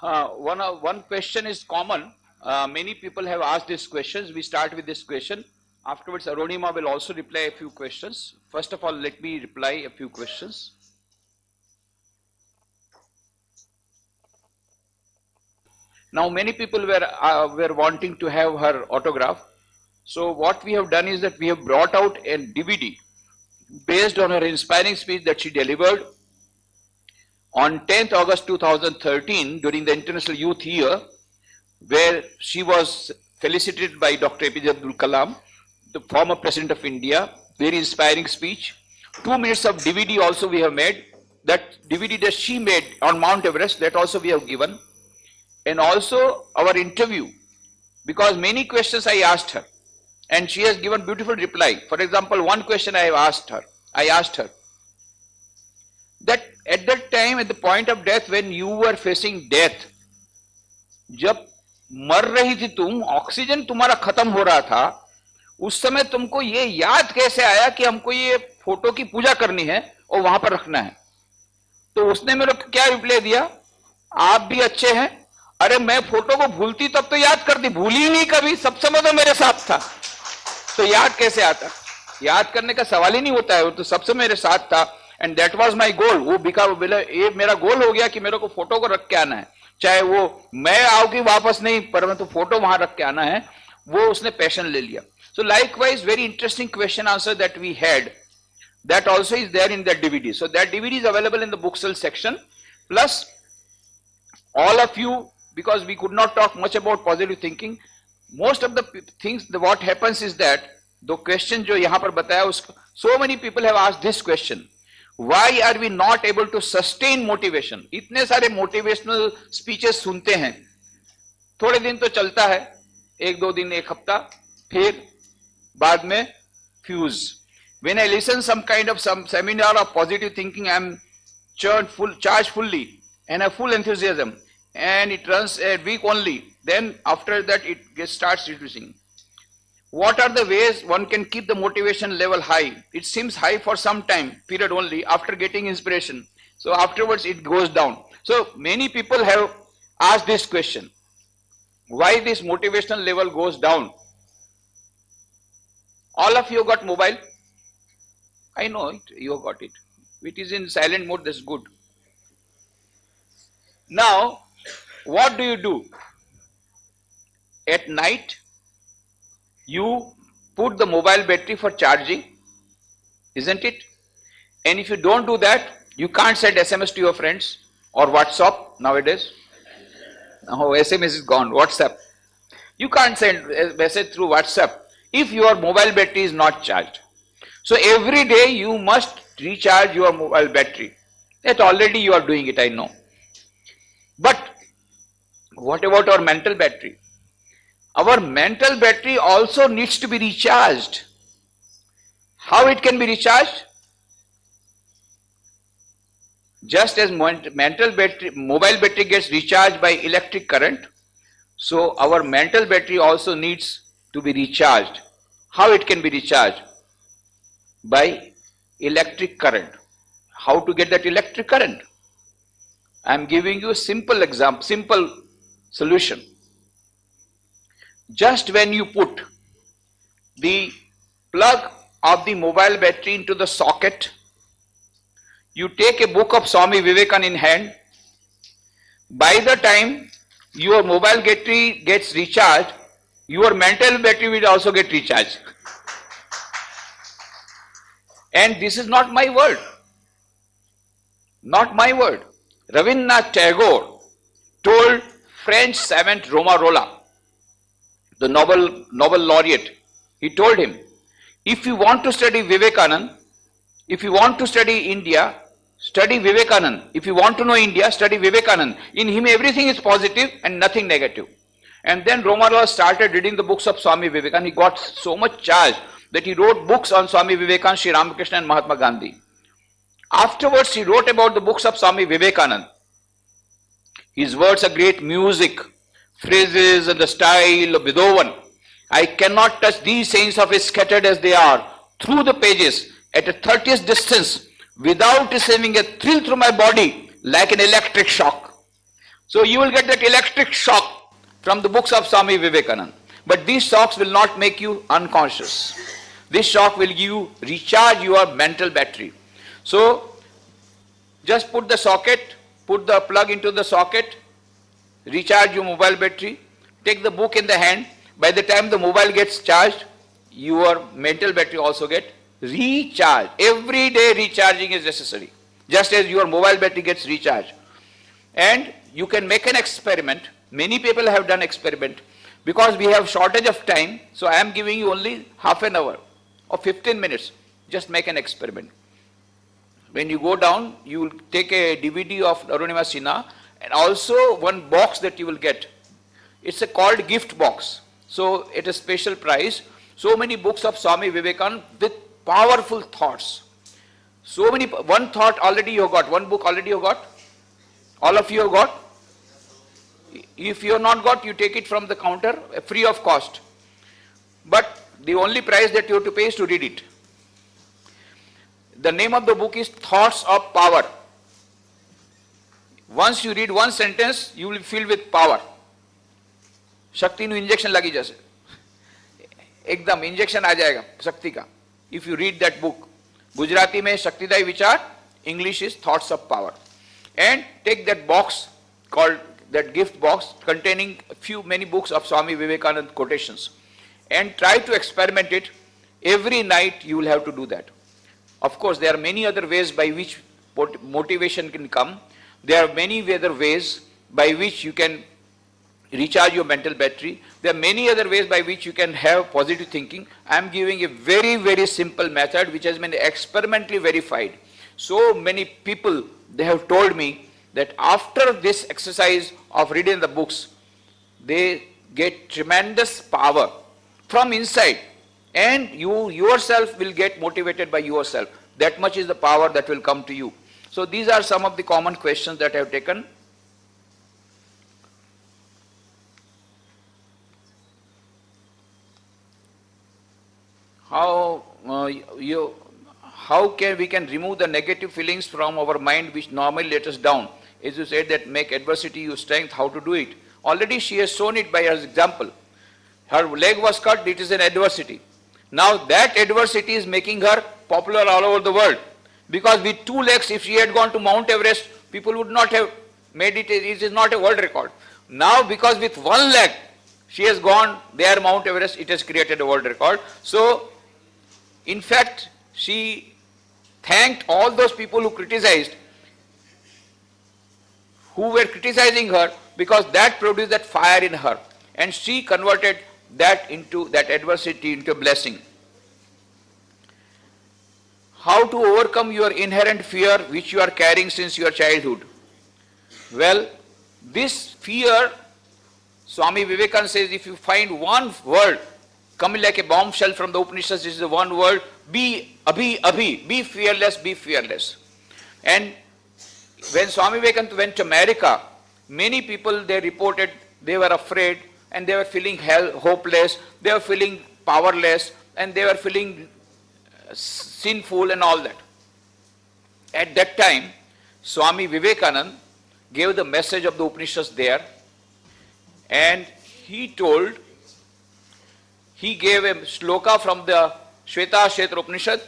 One question is common. Many people have asked these questions. We start with this question. Afterwards, Arunima will also reply a few questions. First of all, let me reply a few questions. Now, many people were wanting to have her autograph. So what we have done is that we have brought out a DVD based on her inspiring speech that she delivered on 10th August 2013 during the International Youth Year, where she was felicitated by Dr. APJ Abdul Kalam, the former President of India. Very inspiring speech. 2 minutes of DVD also we have made. That DVD that she made on Mount Everest, that also we have given. And also our interview, because many questions I asked her and she has given beautiful reply. For example, one question I asked her that at that time, at the point of death, when you were facing death, जब मर रही थी तुम, oxygen तुम्हारा खत्म हो रहा था, उस समय तुमको ये याद कैसे आया कि हमको ये फोटो की पूजा करनी है और वहां पर रखना है? तो उसने मेरे को क्या रिप्लाई दिया, आप भी अच्छे हैं, अरे मैं फोटो को भूलती तब तो याद करती, भूली नहीं कभी, सब समय तो मेरे साथ था, तो याद कैसे आता? याद करने का सवाल ही नहीं होता है, वो तो सबसे मेरे साथ था. And that was my goal. वो ये मेरा गोल हो गया कि मेरे को फोटो को रख के आना है, चाहे वो मैं आऊंगी वापस नहीं, परंतु फोटो वहां रख के आना है. वो उसने पैशन ले लिया. So likewise very interesting question answer that we had, that also is there in that DVD. So that DVD is available in the book sale section. Plus all of you, because we could not talk much about positive thinking, most of the things, what happens is that the question जो यहाँ पर बताया उसको, so many people have asked this question, why are we not able to sustain motivation? इतने सारे motivational speeches सुनते हैं, थोड़े दिन तो चलता है, एक दो दिन, एक हफ्ता, फिर बाद में fuse. When I listen some kind of some seminar of positive thinking, I am charged fully and have full enthusiasm, and it runs a week only. Then after that it starts reducing. What are the ways one can keep the motivation level high? It seems high for some time period only after getting inspiration. So afterwards it goes down. So many people have asked this question, why this motivational level goes down? All of you got mobile? I know it, you got it. It is in silent mode, that's good. Now, what do? At night, you put the mobile battery for charging, isn't it? And if you don't do that, you can't send SMS to your friends or WhatsApp nowadays. Oh, SMS is gone, WhatsApp. You can't send a message through WhatsApp if your mobile battery is not charged. So every day you must recharge your mobile battery. That already you are doing it, I know. But what about our mental battery? Our mental battery also needs to be recharged. How it can be recharged? Just as mobile battery gets recharged by electric current, so our mental battery also needs to be recharged. How it can be recharged? By electric current. How to get that electric current? I am giving you a simple example, simple solution. Just when you put the plug of the mobile battery into the socket, you take a book of Swami Vivekananda in hand. By the time your mobile battery gets recharged, your mental battery will also get recharged. And this is not my word. Not my word. Rabindranath Tagore told French savant Romarola, the Nobel laureate, he told him, if you want to study Vivekananda, if you want to study India, study Vivekananda. If you want to know India, study Vivekananda. In him everything is positive and nothing negative. And then Romarola started reading the books of Swami Vivekananda. He got so much charge that he wrote books on Swami Vivekananda, Sri Ramakrishna and Mahatma Gandhi. Afterwards, he wrote about the books of Swami Vivekananda. His words are great music, phrases and the style of Beethoven. I cannot touch these sayings of his scattered as they are through the pages at a 30th distance without receiving a thrill through my body like an electric shock. So you will get that electric shock from the books of Swami Vivekananda. But these shocks will not make you unconscious. This shock will give you, recharge your mental battery. So just put the socket, put the plug into the socket, recharge your mobile battery, take the book in the hand. By the time the mobile gets charged, your mental battery also get recharged. Every day recharging is necessary, just as your mobile battery gets recharged. And you can make an experiment. Many people have done experiment. Because we have shortage of time, so I am giving you only half an hour or 15 minutes. Just make an experiment. When you go down, you will take a DVD of Arunima Sinha, and also one box that you will get. It's a called gift box. So at a special price, so many books of Swami Vivekananda with powerful thoughts. So many, one thought already you got, one book already you got. All of you have got. If you have not got, you take it from the counter, free of cost. But the only price that you have to pay is to read it. The name of the book is Thoughts of Power. Once you read one sentence, you will fill with power. शक्ति नु injection लगी जैसे एकदम injection आ जाएगा शक्ति का. If you read that book, Gujarati में शक्तिदायी विचार, English is Thoughts of Power. And take that box called, that gift box containing many books of Swami Vivekananda quotations, and try to experiment it. Every night you will have to do that. Of course, there are many other ways by which motivation can come. There are many other ways by which you can recharge your mental battery. There are many other ways by which you can have positive thinking. I am giving a very, very simple method which has been experimentally verified. So many people, they have told me that after this exercise of reading the books, they get tremendous power from inside, and you yourself will get motivated by yourself. That much is the power that will come to you. So these are some of the common questions that I have taken. How can we remove the negative feelings from our mind which normally let us down? As you said that make adversity your strength, how to do it? Already she has shown it by her example. Her leg was cut, it is an adversity. Now that adversity is making her popular all over the world. Because with 2 legs, if she had gone to Mount Everest, people would not have made it, it is not a world record. Now because with 1 leg, she has gone there Mount Everest, it has created a world record. So, in fact, she thanked all those people who criticized, who were criticizing her, because that produced that fire in her. And she converted that adversity into a blessing. How to overcome your inherent fear which you are carrying since your childhood? Well, this fear, Swami Vivekananda says, if you find one word coming like a bombshell from the Upanishads, this is the one word, be fearless, be fearless. And when Swami Vivekananda went to America, many people, they reported they were afraid and they were feeling hopeless, they were feeling powerless, and they were feeling sinful and all that. At that time, Swami Vivekananda gave the message of the Upanishads there, and he gave a shloka from the Shveta Upanishad,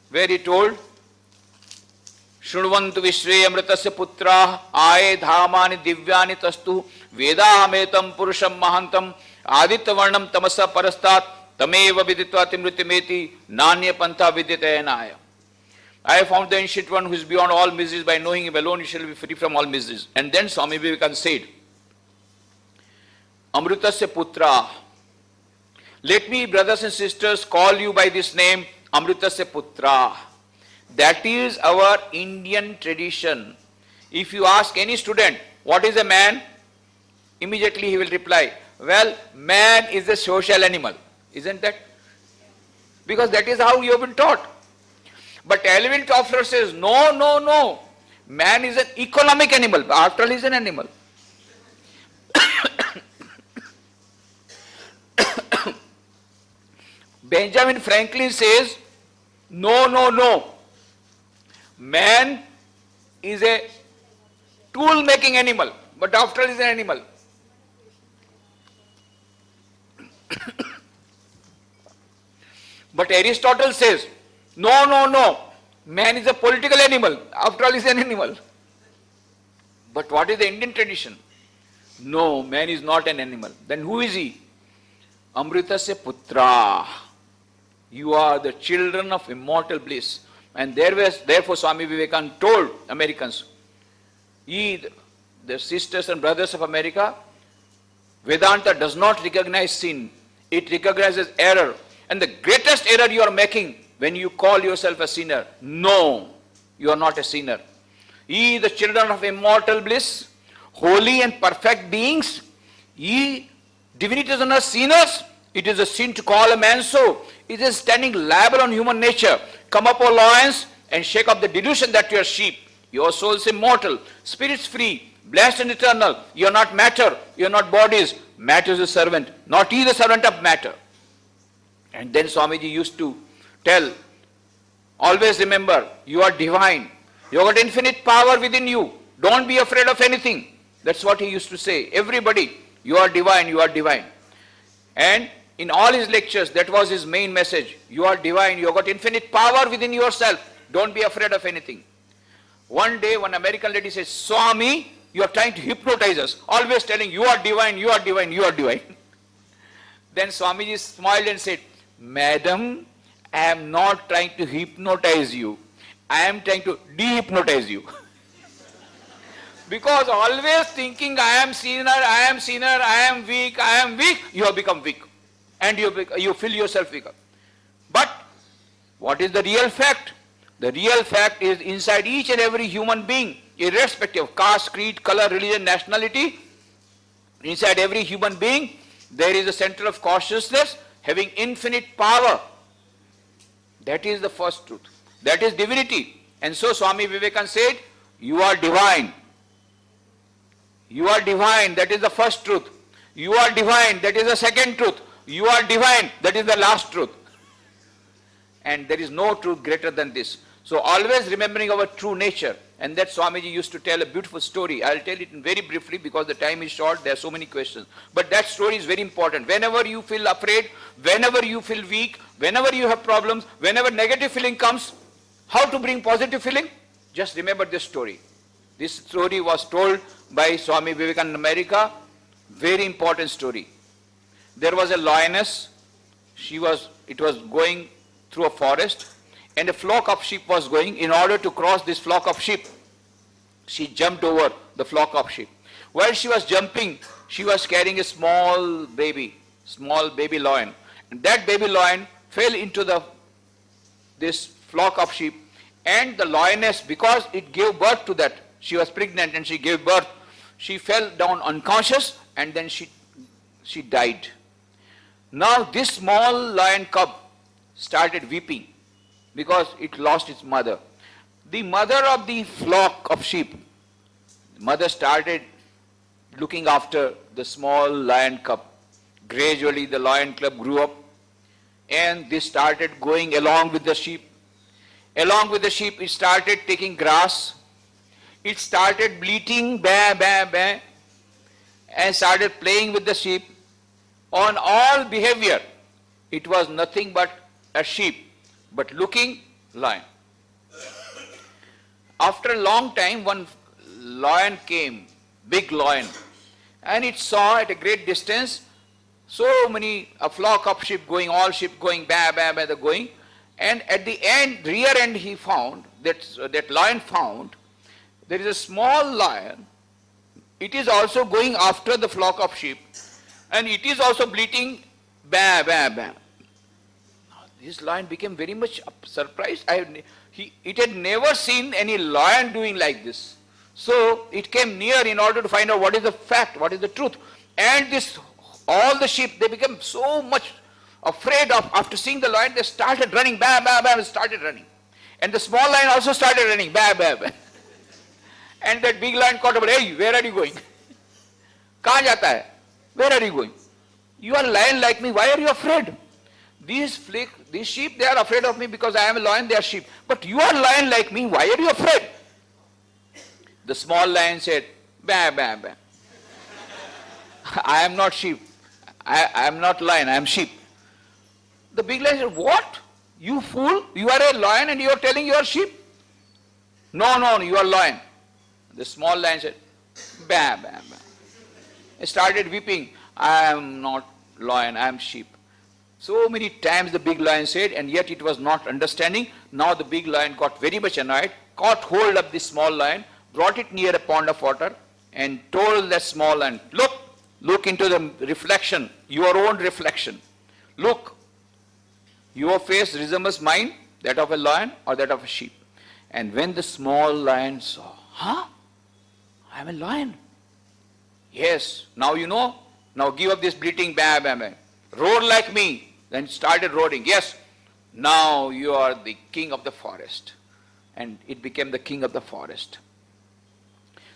where he told, Shrunvantu Vishre Amritasya Putra Aye Dhamani Divyani Tastu Vedahametam Purusham Mahantam Aditya Varnam Tamasa Parastat Tameva Viditva Timritimeti Nanya Pantha Viditayanaya. I have found the ancient one who is beyond all miseries. By knowing him alone, you shall be free from all miseries. And then Swami Vivekananda said, Amritasya Putra. Let me, brothers and sisters, call you by this name, Amritasya Putra. That is our Indian tradition. If you ask any student, what is a man? Immediately he will reply, well, man is a social animal. Isn't that? Because that is how you have been taught. But Elvin Toffler says, no. Man is an economic animal. After all, he is an animal. Benjamin Franklin says, no. Man is a tool-making animal. but after all is an animal. But Aristotle says, no, no, no, man is a political animal, after all is an animal. But what is the Indian tradition? No, man is not an animal. Then who is he? Amritasya putra. You are the children of immortal bliss. And therefore Swami Vivekananda told Americans, ye, the sisters and brothers of America, Vedanta does not recognize sin. It recognizes error. And the greatest error you are making when you call yourself a sinner. No, you are not a sinner. Ye, the children of immortal bliss, holy and perfect beings, ye divinities and us sinners, it is a sin to call a man so. It is standing liable on human nature. Come up, O lions, and shake off the delusion that you are sheep. Your soul is immortal, spirits free, blessed and eternal. You are not matter, you are not bodies. Matter is a servant, not he the servant of matter. And then Swamiji used to tell, always remember, you are divine. You have got infinite power within you. Don't be afraid of anything. That's what he used to say. Everybody, you are divine, you are divine. And in all his lectures, that was his main message. You are divine, you have got infinite power within yourself. Don't be afraid of anything. One day, one American lady says, Swami, you are trying to hypnotize us. Always telling, you are divine, you are divine, you are divine. Then Swamiji smiled and said, Madam, I am not trying to hypnotize you. I am trying to de-hypnotize you. Because always thinking, I am sinner, I am sinner, I am weak, you have become weak. And you feel yourself weaker. But what is the real fact? The real fact is inside each and every human being, irrespective of caste, creed, color, religion, nationality, inside every human being, there is a center of consciousness having infinite power. That is the first truth. That is divinity. And so Swami Vivekananda said, you are divine. You are divine, that is the first truth. You are divine, that is the second truth. You are divine, that is the last truth. And there is no truth greater than this. So always remembering our true nature. And that Swamiji used to tell a beautiful story. I'll tell it very briefly because the time is short, there are so many questions. But that story is very important. Whenever you feel afraid, whenever you feel weak, whenever you have problems, whenever negative feeling comes, how to bring positive feeling? Just remember this story. This story was told by Swami Vivekananda in America. Very important story. There was a lioness. It was going through a forest, and a flock of sheep was going. In order to cross this flock of sheep, she jumped over the flock of sheep. While she was jumping, she was carrying a small baby lion. And that baby lion fell into this flock of sheep, and the lioness, because it gave birth to that, she was pregnant and she gave birth, she fell down unconscious and then she died. Now this small lion cub started weeping because it lost its mother. The mother of the flock of sheep, mother started looking after the small lion cub. Gradually the lion cub grew up and they started going along with the sheep. Along with the sheep, it started taking grass. It started bleating, bah, bah, bah, and started playing with the sheep. On all behavior, it was nothing but a sheep, but looking lion. After a long time, one lion came, big lion, and it saw at a great distance a flock of sheep going, all sheep going, bah, bah, bah, they're going. And at the rear end, he found, that lion found, there is a small lion. It is also going after the flock of sheep. And it is also bleating, bah, bah, bah. This lion became very much surprised. It had never seen any lion doing like this. So it came near in order to find out what is the fact, what is the truth. And all the sheep, they became so much afraid after seeing the lion, they started running, bah, bah, bah, started running. And the small lion also started running, bah, bah, bah. And that big lion caught up, hey, where are you going? Kahan jata hai? Where are you going? You are a lion like me, why are you afraid? These sheep, they are afraid of me because I am a lion, they are sheep. But you are a lion like me, why are you afraid? The small lion said, bah, bah, bah. I am not sheep. I am not lion, I am sheep. The big lion said, what? You fool, you are a lion and you are telling you are sheep? No, no, you are lion. The small lion said, bam, bam, bam. He started weeping, I am not lion, I am sheep. So many times the big lion said, and yet it was not understanding. Now the big lion got very much annoyed, caught hold of the small lion, brought it near a pond of water, and told that small lion, look into the reflection, your own reflection. Look, your face resembles mine, that of a lion or that of a sheep. And when the small lion saw, I am a lion. Yes, now you know, now give up this bleating, bam, bam, bam. Roar like me. Then started roaring. Yes, now you are the king of the forest. And it became the king of the forest.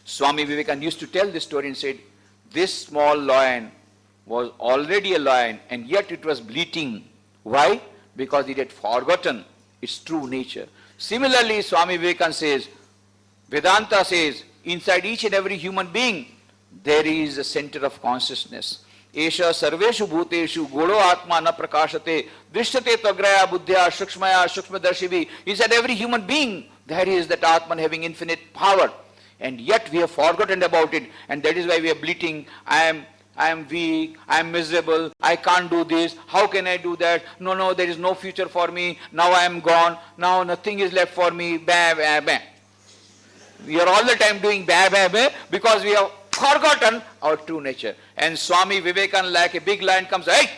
Swami Vivekananda used to tell this story and said, this small lion was already a lion and yet it was bleating. Why? Because it had forgotten its true nature. Similarly, Swami Vivekananda says, Vedanta says, inside each and every human being, there is a center of consciousness. Esha sarveshu bhuteshu godo atma na prakashate drishyate tvagraya buddhya shukshmaya shukshmadarshivi. Inside every human being, there is that Atman having infinite power. And yet we have forgotten about it. And that is why we are bleating, I am weak, I am miserable, I can't do this, how can I do that? No, there is no future for me, now I am gone, now nothing is left for me, bah, bah, bah. We are all the time doing bah, bah, bah, because we have forgotten our true nature. And Swami Vivekananda, like a big lion, comes, hey,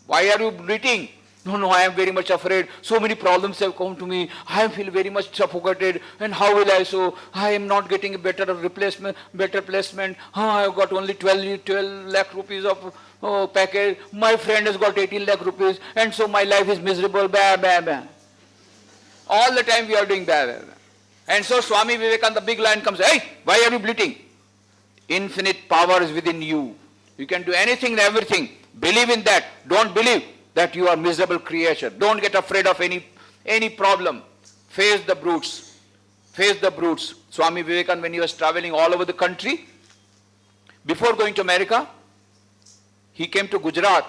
why are you bleating? No, I am very much afraid. So many problems have come to me. I feel very much suffocated. And how will I so? I am not getting a better replacement, better placement. I have got only 12 lakh rupees of package. My friend has got 18 lakh rupees. And so my life is miserable. Bah, bah, bah. All the time we are doing bah, bah, bah. And so Swami Vivekananda, the big lion, comes, hey, why are you bleating? Infinite power is within you. You can do anything and everything. Believe in that. Don't believe that you are miserable creature. Don't get afraid of any problem. Face the brutes. Face the brutes. Swami Vivekananda, when he was traveling all over the country, before going to America, he came to Gujarat.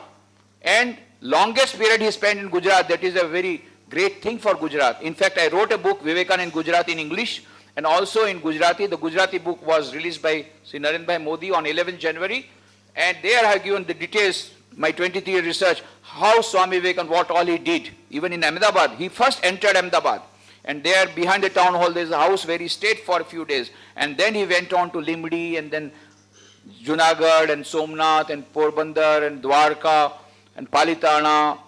And longest period he spent in Gujarat, that is a very great thing for Gujarat. In fact, I wrote a book, Vivekananda in Gujarat, in English, and also in Gujarati. The Gujarati book was released by Sri Narendra Modi on 11th January. And there I have given the details, my 23-year research, how Swami Vivekananda, what all he did. Even in Ahmedabad, he first entered Ahmedabad. And there behind the town hall, there is a house where he stayed for a few days. And then he went on to Limdi and then Junagadh and Somnath and Porbandar and Dwarka and Palitana,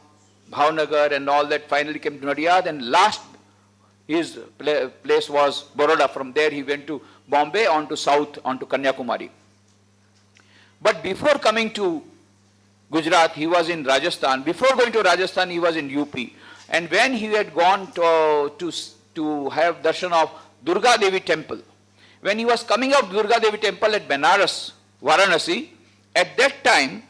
Bhavnagar and all that. Finally came to Nadiyad, and last his place was Baroda. From there he went to Bombay, on to south, on to Kanyakumari. But before coming to Gujarat, he was in Rajasthan. Before going to Rajasthan, he was in UP. And when he had gone to have darshan of Durga Devi temple, when he was coming out Durga Devi temple at Benares, Varanasi, at that time,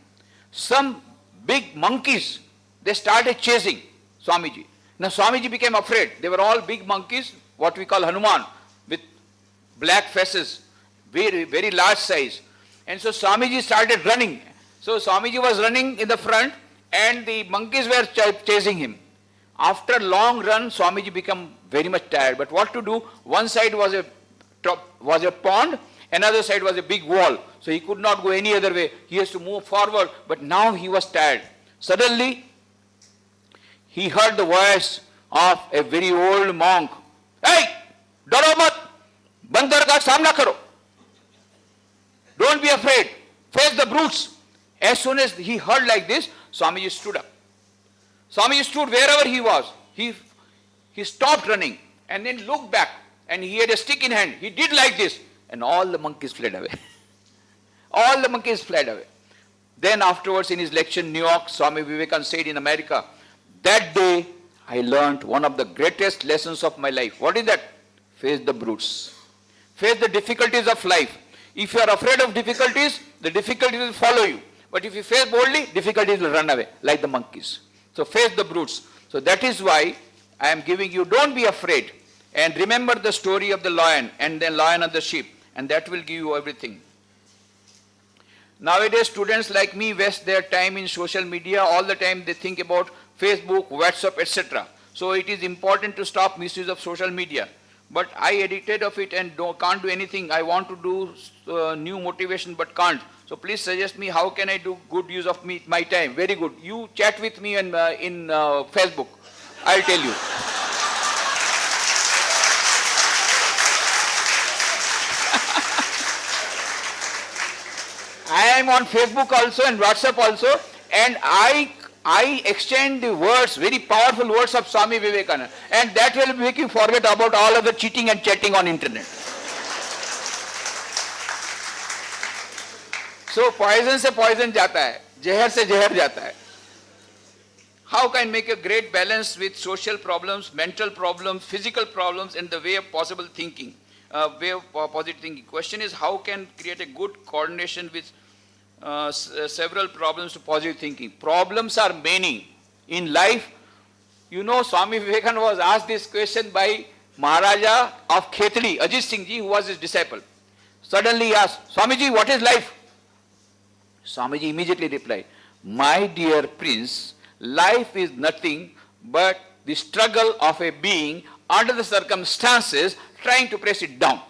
some big monkeys, they started chasing Swamiji. Now Swamiji became afraid. They were all big monkeys, what we call Hanuman, with black faces, very, very large size. And so Swamiji started running. So Swamiji was running in the front and the monkeys were chasing him. After a long run, Swamiji became very much tired. But what to do? One side was a pond, another side was a big wall. So he could not go any other way. He has to move forward, but now he was tired. Suddenly, he heard the voice of a very old monk. Hey, daro mat, bandar ka samna karo. Don't be afraid. Face the brutes. As soon as he heard like this, Swamiji stood up. Swamiji stood wherever he was. He stopped running and then looked back, and he had a stick in hand. He did like this, and all the monkeys fled away. All the monkeys fled away. Then afterwards in his lecture in New York, Swami Vivekananda said in America, that day I learned one of the greatest lessons of my life. What is that? Face the brutes. Face the difficulties of life. If you are afraid of difficulties, the difficulties will follow you. But if you face boldly, difficulties will run away, like the monkeys. So face the brutes. So that is why I am giving you, don't be afraid. And remember the story of the lion and the lion and the sheep. And that will give you everything. Nowadays, students like me waste their time in social media. All the time they think about Facebook, WhatsApp, etc. So it is important to stop misuse of social media. But I addicted of it and can't do anything. I want to do new motivation but can't. So please suggest me how can I do good use of my time. Very good. You chat with me in Facebook. I'll tell you. I am on Facebook also and WhatsApp also, and I exchange the words, very powerful words of Swami Vivekananda, and that will make you forget about all of the cheating and chatting on internet. So poison से poison जाता है, जहर से जहर जाता है. How can make a great balance with social problems, mental problems, physical problems, and the way of possible thinking, way of positive thinking? Question is how can create a good coordination with several problems to positive thinking. Problems are many in life. You know, Swami Vivekananda was asked this question by Maharaja of Khetri, Ajit Singh Ji, who was his disciple. Suddenly he asked, Swamiji, what is life? Swamiji immediately replied, my dear prince, life is nothing but the struggle of a being under the circumstances trying to press it down.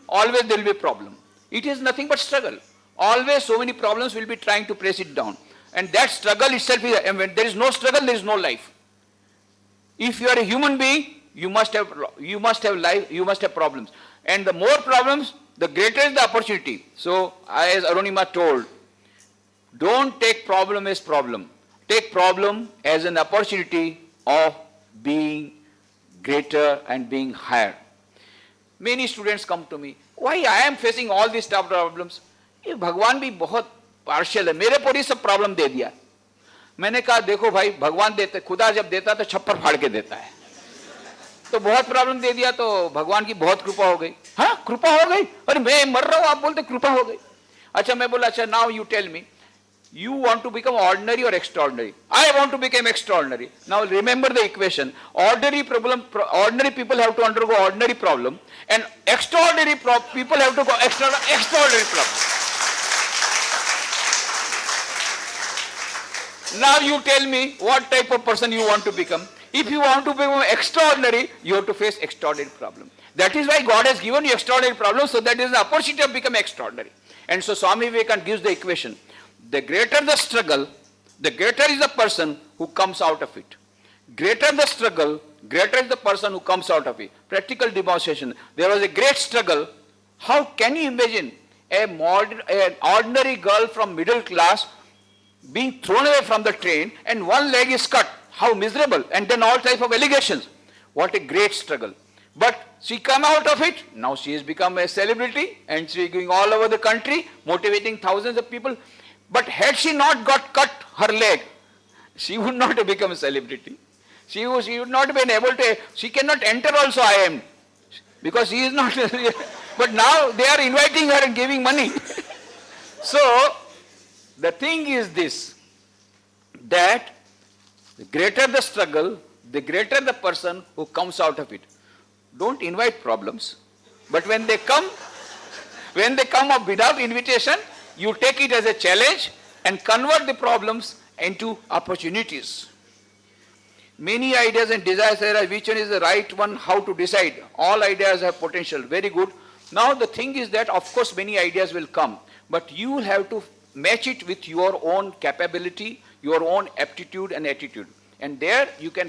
Always there will be a problem. It is nothing but struggle. Always so many problems will be trying to press it down. And that struggle itself is, and when there is no struggle, there is no life. If you are a human being, you must have life, you must have problems. And the more problems, the greater is the opportunity. So, as Arunima told, don't take problem as problem. Take problem as an opportunity of being greater and being higher. Many students come to me, why I am facing all these tough problems? ये भगवान भी बहुत partial है, मेरे पर ही सब problem दे दिया. मैंने कहा देखो भाई, भगवान देते, खुदा जब देता तो छप्पर फाड़ के देता है. तो बहुत प्रॉब्लम दे दिया तो भगवान की बहुत कृपा हो गई. हाँ, कृपा हो गई? अरे मैं मर रहा हूं, आप बोलते कृपा हो गई. अच्छा, मैं बोला अच्छा, now you tell me, you want to become ordinary or extraordinary? I want to become extraordinary. Now remember the equation. Ordinary people have to undergo ordinary problem, and extraordinary people have to go extraordinary problem. Now you tell me what type of person you want to become. If you want to become extraordinary, you have to face extraordinary problem. That is why God has given you extraordinary problems, so that is the opportunity of becoming extraordinary. And so Swami Vivekananda gives the equation. The greater the struggle, the greater is the person who comes out of it. Greater the struggle, greater is the person who comes out of it. Practical demonstration. There was a great struggle. How can you imagine an ordinary girl from middle class being thrown away from the train and one leg is cut? How miserable. And then all type of allegations. What a great struggle. But she came out of it. Now she has become a celebrity and she is going all over the country, motivating thousands of people. But had she not got cut her leg, she would not have become a celebrity. She would not have been able to, she cannot enter also IIM because she is not, but now they are inviting her and giving money. So, the thing is this, that the greater the struggle, the greater the person who comes out of it. Don't invite problems, but when they come up without invitation, you take it as a challenge and convert the problems into opportunities. Many ideas and desires arise. Which one is the right one? How to decide? All ideas have potential. Very good. Now the thing is that of course many ideas will come, but you will have to match it with your own capability, your own aptitude and attitude. And there you can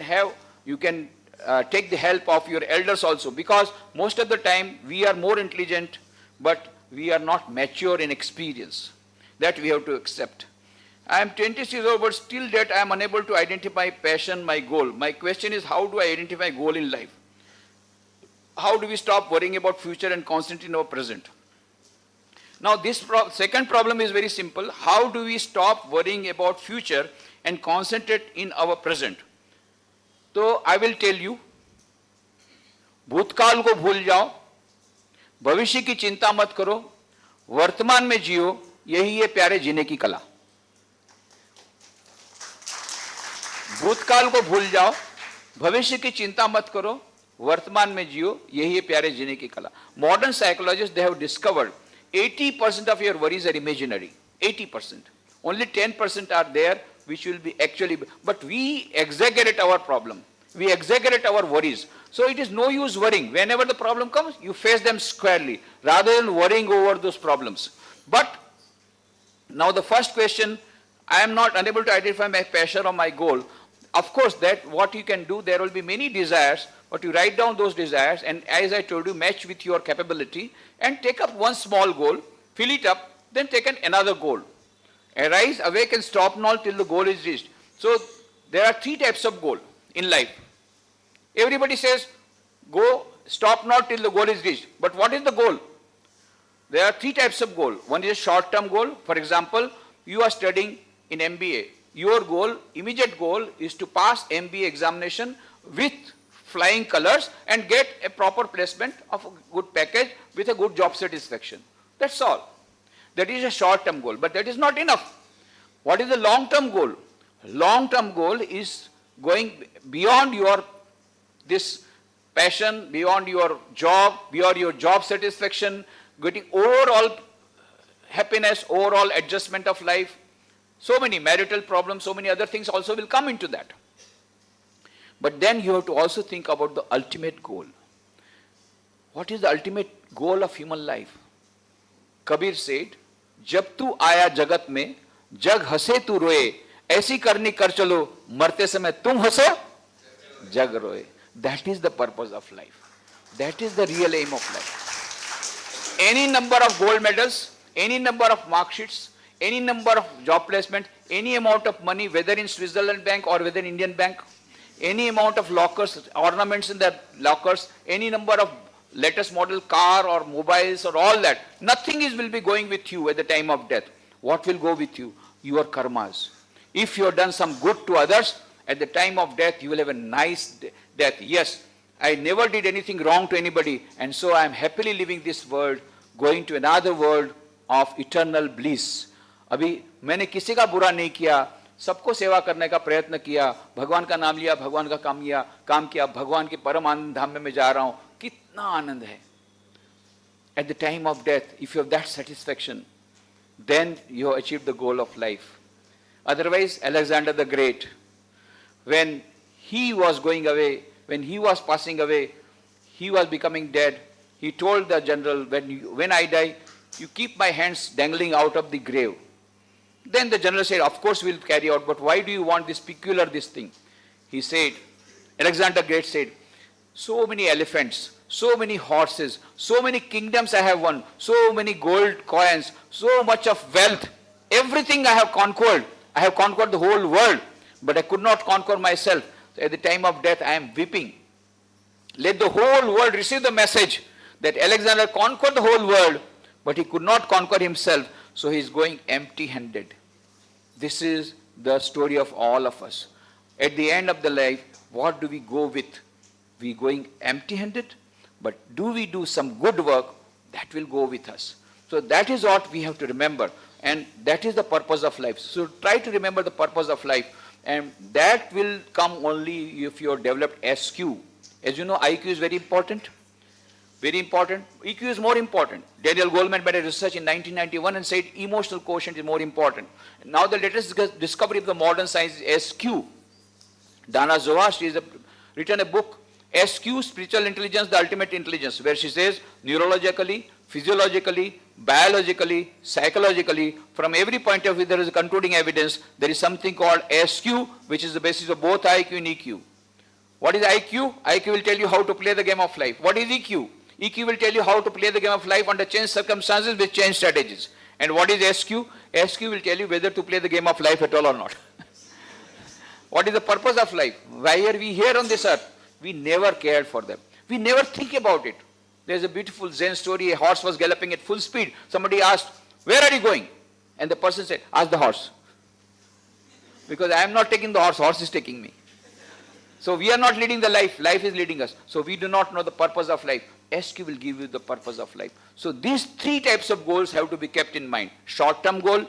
take the help of your elders also, because most of the time we are more intelligent, but we are not mature in experience. That we have to accept. I am 26 years old, but still that I am unable to identify passion, my goal. My question is, how do I identify goal in life? How do we stop worrying about future and concentrate in our present? Now this second problem is very simple. How do we stop worrying about future and concentrate in our present? So I will tell you, भूतकाल को भूल जाओ, भविष्य की चिंता मत करो, वर्तमान में जियो, यही है प्यारे जीने की कला. भूतकाल को भूल जाओ, भविष्य की चिंता मत करो, वर्तमान में जियो, यही है प्यारे जीने की कला. Modern psychologists, they have discovered 80% of your worries are imaginary. 80%. Only 10% are there which will be actually, but we exaggerate our problem. We exaggerate our worries. So it is no use worrying. Whenever the problem comes, you face them squarely rather than worrying over those problems. But now the first question, I am not unable to identify my passion or my goal. Of course, that what you can do, there will be many desires, but you write down those desires and as I told you, match with your capability and take up one small goal, fill it up, then take another goal. Arise, awake and stop not till the goal is reached. So there are three types of goal in life. Everybody says, go, stop not till the goal is reached. But what is the goal? There are three types of goal. One is a short-term goal. For example, you are studying in MBA. Your goal, immediate goal, is to pass MBA examination with flying colors and get a proper placement of a good package with a good job satisfaction. That's all. That is a short-term goal, but that is not enough. What is the long-term goal? Long-term goal is going beyond your this passion, beyond your job satisfaction, getting overall happiness, overall adjustment of life. So many marital problems, so many other things also will come into that. But then you have to also think about the ultimate goal. What is the ultimate goal of human life? Kabir said, जब तू आया जगत में, जग हंसे तू रोए, ऐसी करनी कर चलो, मरते समय तुम हंसो, जग रोए. That is the purpose of life. That is the real aim of life. Any number of gold medals, any number of mark sheets, any number of job placement, any amount of money, whether in Switzerland bank or whether in Indian bank, any amount of lockers, ornaments in the lockers, any number of latest model car or mobiles or all that, nothing will be going with you at the time of death. What will go with you? Your karmas. If you have done some good to others, at the time of death, you will have a nice death. Yes, I never did anything wrong to anybody, and so I am happily living this world, going to another world of eternal bliss. अभी मैंने किसी का बुरा नहीं किया, सबको सेवा करने का प्रयत्न किया, भगवान का नाम लिया, भगवान का काम किया, भगवान के परम आनंद धाम में मैं जा रहा हूं. कितना आनंद है. At the time of death, if you have that satisfaction, then you have achieved the goal of life. Otherwise, Alexander the Great, when he was going away, when he was passing away, he was becoming dead. He told the general, when I die, you keep my hands dangling out of the grave. Then the general said, of course we'll carry out, but why do you want this thing? He said, Alexander the Great said, so many elephants, so many horses, so many kingdoms I have won, so many gold coins, so much of wealth, everything I have conquered. I have conquered the whole world, but I could not conquer myself. So at the time of death, I am weeping. Let the whole world receive the message that Alexander conquered the whole world, but he could not conquer himself, so he is going empty-handed. This is the story of all of us. At the end of the life, what do we go with? We going empty-handed, but do we do some good work? That will go with us. So that is what we have to remember, and that is the purpose of life. So try to remember the purpose of life, and that will come only if you have developed SQ. As you know, IQ is very important. Very important. EQ is more important. Daniel Goleman made a research in 1991 and said emotional quotient is more important. Now the latest discovery of the modern science is SQ. Dana Zohar, she has written a book, SQ, Spiritual Intelligence, the Ultimate Intelligence, where she says neurologically, physiologically, biologically, psychologically, from every point of view there is a concluding evidence, there is something called SQ, which is the basis of both IQ and EQ. What is IQ? IQ will tell you how to play the game of life. What is EQ? EQ will tell you how to play the game of life under changed circumstances with changed strategies. And what is SQ? SQ will tell you whether to play the game of life at all or not. What is the purpose of life? Why are we here on this earth? We never cared for them. We never think about it. There's a beautiful Zen story. A horse was galloping at full speed. Somebody asked, where are you going? And the person said, ask the horse. Because I am not taking the horse, horse is taking me. So we are not leading the life, life is leading us. So we do not know the purpose of life. SQ will give you the purpose of life. So these three types of goals have to be kept in mind. Short-term goal,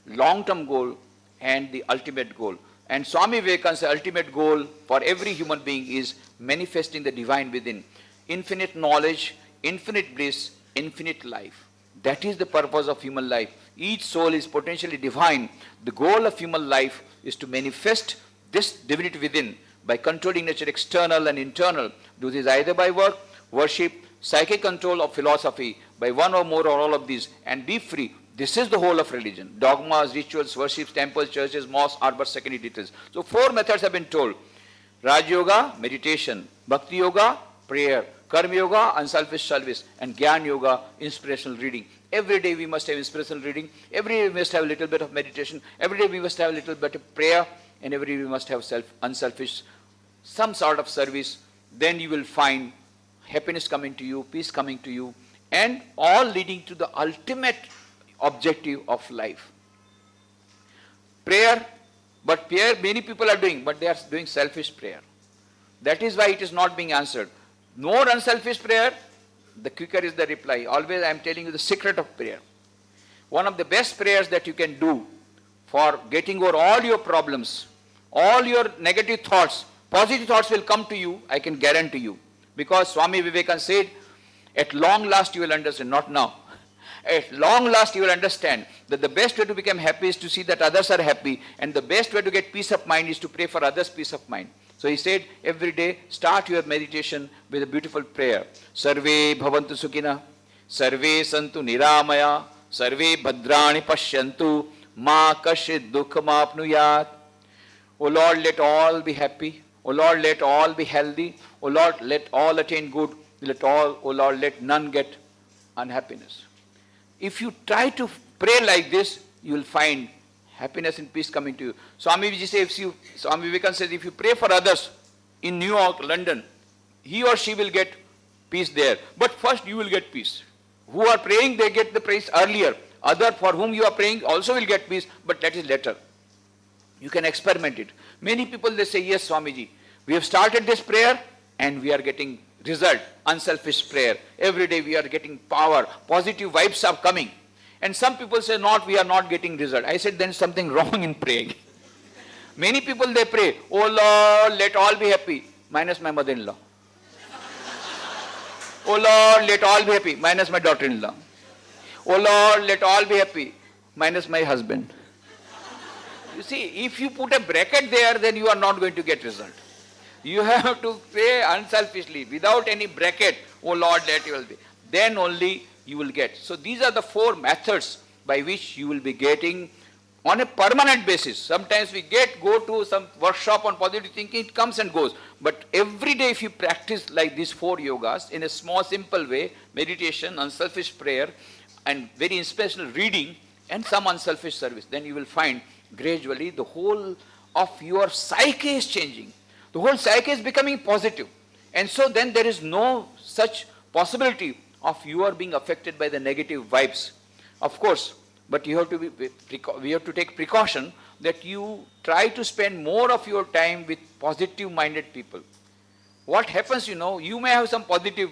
long-term goal, and the ultimate goal. And Swami Vivekananda's ultimate goal for every human being is manifesting the divine within. Infinite knowledge, infinite bliss, infinite life. That is the purpose of human life. Each soul is potentially divine. The goal of human life is to manifest this divinity within by controlling nature external and internal. Do this either by work, worship, psychic control, or philosophy, by one or more or all of these, and be free. This is the whole of religion. Dogmas, rituals, worships, temples, churches, mosques are but secondary details. So 4 methods have been told. Raj Yoga, meditation. Bhakti Yoga, prayer. Karma Yoga, unselfish service. And Gyan Yoga, inspirational reading. Every day we must have inspirational reading. Every day we must have a little bit of meditation. Every day we must have a little bit of prayer. And every day we must have unselfish, some sort of service. Then you will find happiness coming to you, peace coming to you, and all leading to the ultimate objective of life. Prayer, but prayer many people are doing, but they are doing selfish prayer. That is why it is not being answered. More unselfish prayer, the quicker is the reply. Always I am telling you the secret of prayer. One of the best prayers that you can do for getting over all your problems, all your negative thoughts, positive thoughts will come to you, I can guarantee you. Because Swami Vivekananda said, at long last you will understand, not now. At long last you will understand that the best way to become happy is to see that others are happy, and the best way to get peace of mind is to pray for others' peace of mind. So he said, every day start your meditation with a beautiful prayer. Sarve bhavantu sukhina, sarve santu niramaya, sarve bhadrani pashyantu, ma kashid dukham apnuyat. O Lord, let all be happy. O Lord, let all be healthy. O Lord, let all attain good. O Lord, let none get unhappiness. If you try to pray like this, you will find happiness and peace coming to you. Swami Vivekananda says, if you pray for others in New York, London, he or she will get peace there. But first you will get peace. Who are praying, they get the praise earlier. Other for whom you are praying also will get peace, but that is later. You can experiment it. Many people, they say, yes, Swamiji, we have started this prayer and we are getting result, unselfish prayer. Every day we are getting power, positive vibes are coming. And some people say, not, we are not getting result. I said, then something wrong in praying. Many people, they pray, oh Lord, let all be happy, minus my mother-in-law. Oh Lord, let all be happy, minus my daughter-in-law. Oh Lord, let all be happy, minus my husband. You see, if you put a bracket there, then you are not going to get result. You have to pray unselfishly, without any bracket, oh Lord, let you all be. Then only you will get. So these are the 4 methods by which you will be getting on a permanent basis. Sometimes we go to some workshop on positive thinking, it comes and goes. But every day if you practice like these 4 yogas in a small, simple way, meditation, unselfish prayer, and very inspirational reading, and some unselfish service, then you will find gradually the whole of your psyche is changing. The whole psyche is becoming positive. And so then there is no such possibility of you are being affected by the negative vibes. Of course, but you have to we have to take precaution that you try to spend more of your time with positive-minded people. What happens, you may have some positive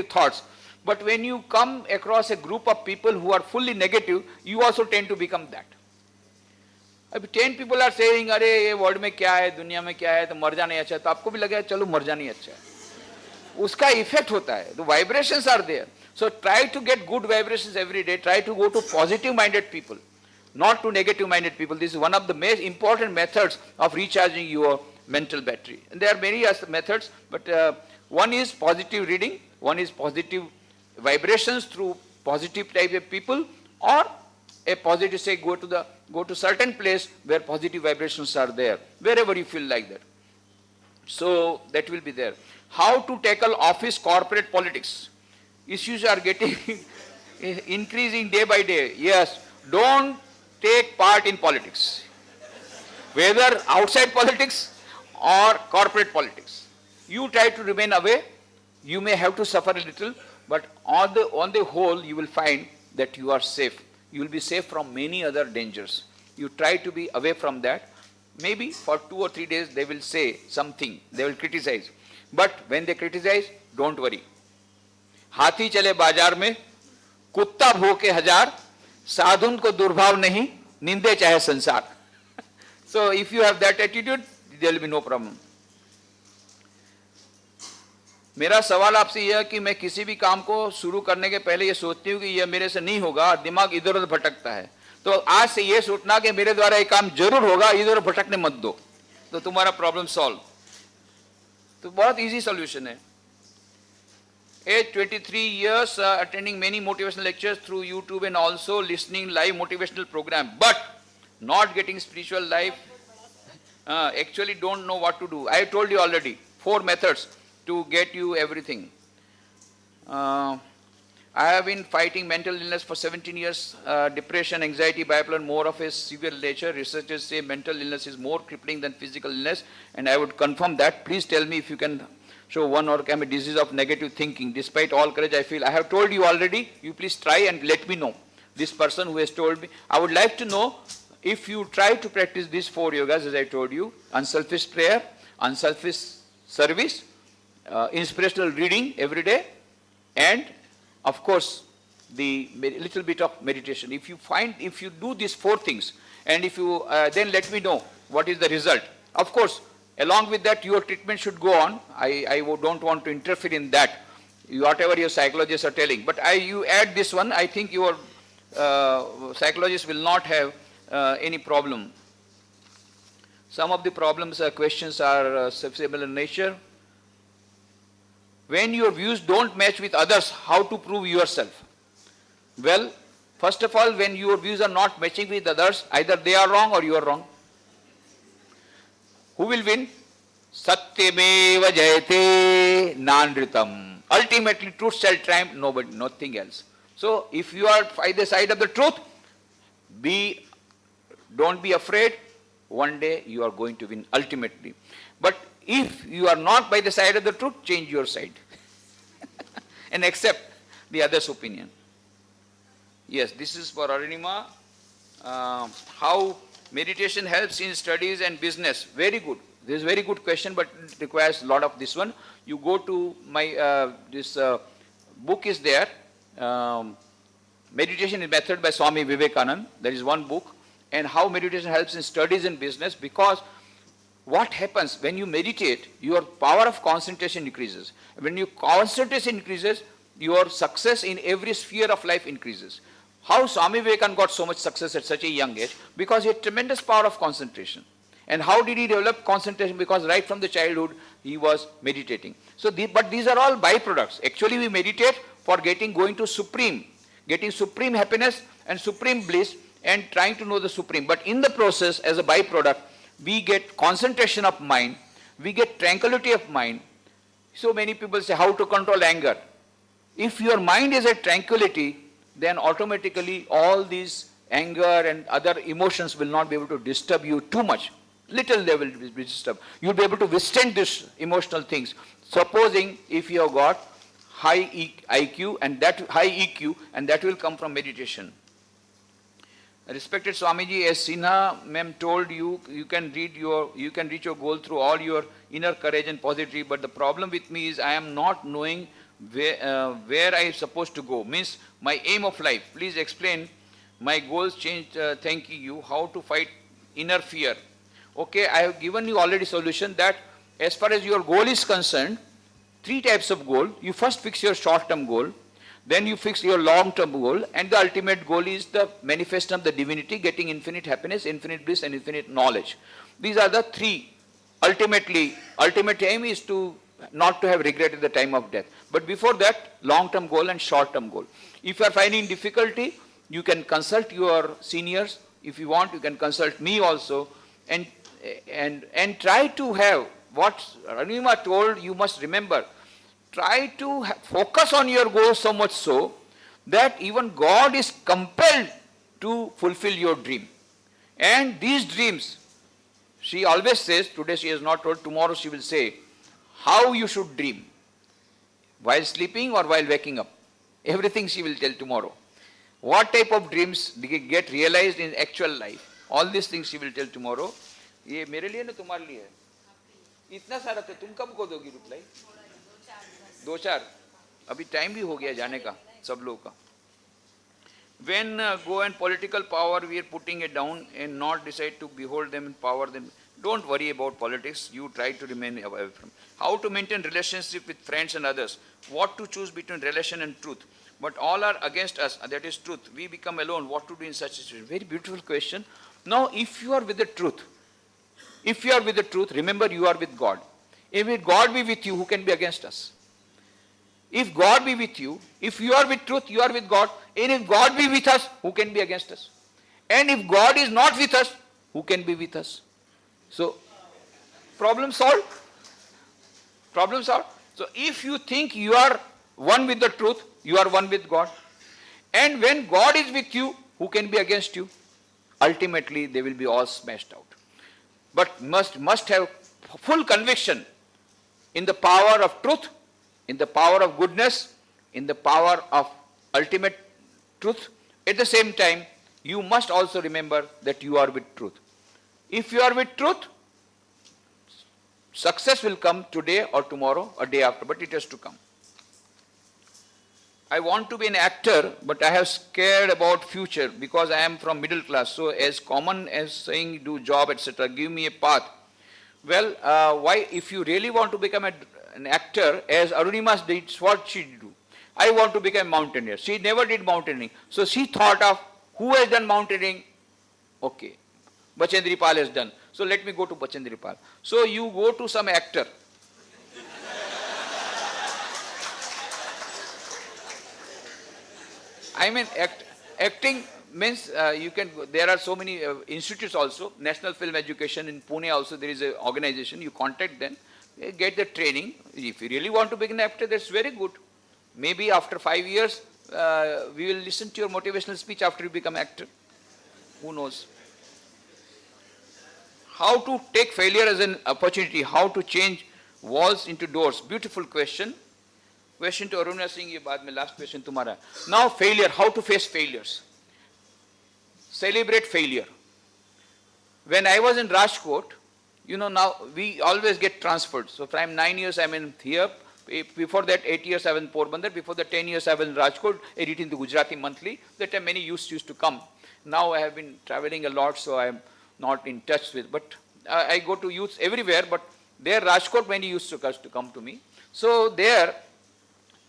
thoughts, but when you come across a group of people who are fully negative, you also tend to become that. अभी 10 people are saying, अरे ये world में क्या है, दुनिया में क्या है, तो मर जाना अच्छा है, तो आपको भी लगा चलो मर जाना अच्छा है. उसका इफेक्ट होता है. The vibrations are there. So try to get good vibrations every day. Try to go to positive-minded people, not to negative-minded people. This is one of the most important methods of recharging your mental battery. And there are many methods, but one is positive reading, one is positive vibrations through positive type of people, or a positive, say, go to certain place where positive vibrations are there, wherever you feel like that. So that will be there. How to tackle office corporate politics? Issues are getting increasing day by day. Yes, don't take part in politics, whether outside politics or corporate politics. You try to remain away. You may have to suffer a little, but on the whole, you will find that you are safe. You will be safe from many other dangers. You try to be away from that. Maybe for 2 or 3 days they will say something, they will criticize. But when they criticize, don't worry. हाथी चले बाजार में, कुत्ता भौंके हजार, साधुन को दुर्भाव नहीं, निंदे चाहे संसार. So if you have that attitude, there will be no problem. मेरा सवाल आपसे यह है कि मैं किसी भी काम को शुरू करने के पहले ये सोचती हूँ कि यह मेरे से नहीं होगा, दिमाग इधर उधर भटकता है, तो आज से ये सोचना कि मेरे द्वारा ये काम जरूर होगा, इधर भटकने मत दो, तो तुम्हारा प्रॉब्लम सॉल्व। तो बहुत इजी सॉल्यूशन है। Age 23 years, attending many motivational lectures through YouTube and also listening live motivational program, but not getting spiritual life. Actually don't know what to do. I told you already 4 methods to get you everything. I have been fighting mental illness for 17 years, depression, anxiety, bipolar, more of a severe nature. Researchers say mental illness is more crippling than physical illness, and I would confirm that. Please tell me if you can show one or a disease of negative thinking. Despite all courage I feel, I have told you already, you please try and let me know. This person who has told me, I would like to know if you try to practice these 4 yogas as I told you: unselfish prayer, unselfish service, inspirational reading every day, and of course the little bit of meditation. If you do these 4 things, and if you then let me know what is the result. Of course, along with that, your treatment should go on. I don't want to interfere in that, whatever your psychologists are telling. But you add this one, I think your psychologist will not have any problem. Some of the problems, questions are similar in nature. When your views don't match with others, how to prove yourself? Well, first of all, when your views are not matching with others, either they are wrong or you are wrong. Who will win? Satyameva jayate nanritam. Ultimately, truth shall triumph, nobody, nothing else. So, if you are by the side of the truth, don't be afraid. One day you are going to win ultimately. But if you are not by the side of the truth, change your side and accept the other's opinion. Yes, this is for Arunima. How meditation helps in studies and business. Very good. This is a very good question, but it requires a lot of this one. You go to my, this book is there. Meditation is Method by Swami Vivekananda. There is one book. And how meditation helps in studies and business, because what happens when you meditate, your power of concentration increases. When your concentration increases, your success in every sphere of life increases. How Swami Vivekananda got so much success at such a young age? Because he had tremendous power of concentration. And how did he develop concentration? Because right from the childhood, he was meditating. So, but these are all byproducts. Actually, we meditate for going to supreme, getting supreme happiness and supreme bliss, and trying to know the supreme. But in the process, as a byproduct, we get concentration of mind, we get tranquility of mind. So many people say, how to control anger? If your mind is at tranquility, then automatically all these anger and other emotions will not be able to disturb you too much. Little they will be disturbed. You'll be able to withstand these emotional things. Supposing if you have got high IQ and that high EQ, and that will come from meditation. Respected Swamiji, as Sinha ma'am told you, you can reach your goal through all your inner courage and positivity. But the problem with me is I am not knowing where I am supposed to go. Means my aim of life. Please explain my goals changed. Thanking you. How to fight inner fear? Okay, I have given you already solution that as far as your goal is concerned, 3 types of goal. You first fix your short-term goal. Then you fix your long-term goal, and the ultimate goal is the manifestation of the divinity, getting infinite happiness, infinite bliss, and infinite knowledge. These are the 3. Ultimate aim is to not to have regret at the time of death. But before that, long-term goal and short-term goal. If you are finding difficulty, you can consult your seniors. If you want, you can consult me also, and try to have what Ranima told. You must remember. Try to focus on your goal so much so that even God is compelled to fulfill your dream. And these dreams, she always says, today she has not told, tomorrow she will say, how you should dream. While sleeping or while waking up. Everything she will tell tomorrow. What type of dreams get realized in actual life. All these things she will tell tomorrow. ये मेरे लिए ना तुम्हारे लिए है. इतना सारा तो तुम कब को दोगी रिप्लाई? 2-4 अभी टाइम भी हो गया जाने का सब लोगों का. When go and political power we are putting it down and not decide to behold them and power them. Don't worry about politics. You try to remain away from. How to maintain relationship with friends and others. What to choose between relation and truth. But all are against us, that is truth. We become alone. What to do in such a situation? Very beautiful question. Now, if you are with the truth, remember you are with God. If God be with you, who can be against us? If God be with you, if you are with truth, you are with God. And if God be with us, who can be against us? And if God is not with us, who can be with us? So, problem solved. Problem solved. So, if you think you are one with the truth, you are one with God. And when God is with you, who can be against you? Ultimately, they will be all smashed out. But must have full conviction in the power of truth, in the power of goodness, in the power of ultimate truth. At the same time, you must also remember that you are with truth. If you are with truth, success will come today or tomorrow or day after, but it has to come. I want to be an actor, but I have scared about future because I am from middle class. So as common as saying do job, etc., give me a path. Well, why, if you really want to become an actor, as Arunima did, what she do? I want to become a mountaineer. She never did mountaineering. So she thought of, who has done mountaineering? Okay, Bachendri Pal has done. So let me go to Bachendri Pal. So you go to some actor. I mean, acting means you can, there are so many institutes also, National Film Education in Pune also, there is an organization, you contact them, get the training. If you really want to become an actor, that's very good. Maybe after 5 years, we will listen to your motivational speech after you become actor. Who knows? How to take failure as an opportunity, how to change walls into doors. Beautiful question. Question to Aruna Singh, ye baad mein last question tumhara. Now failure, how to face failures. Celebrate failure. When I was in Rajkot, you know, now we always get transferred. So from 9 years I'm in here. Before that 8 years I was in Porbandar. Before that 10 years I was in Rajkot, editing the Gujarati Monthly. That time many youths used to come. Now I have been traveling a lot, so I am not in touch with. But I go to youths everywhere. But there Rajkot many used to come to me. So there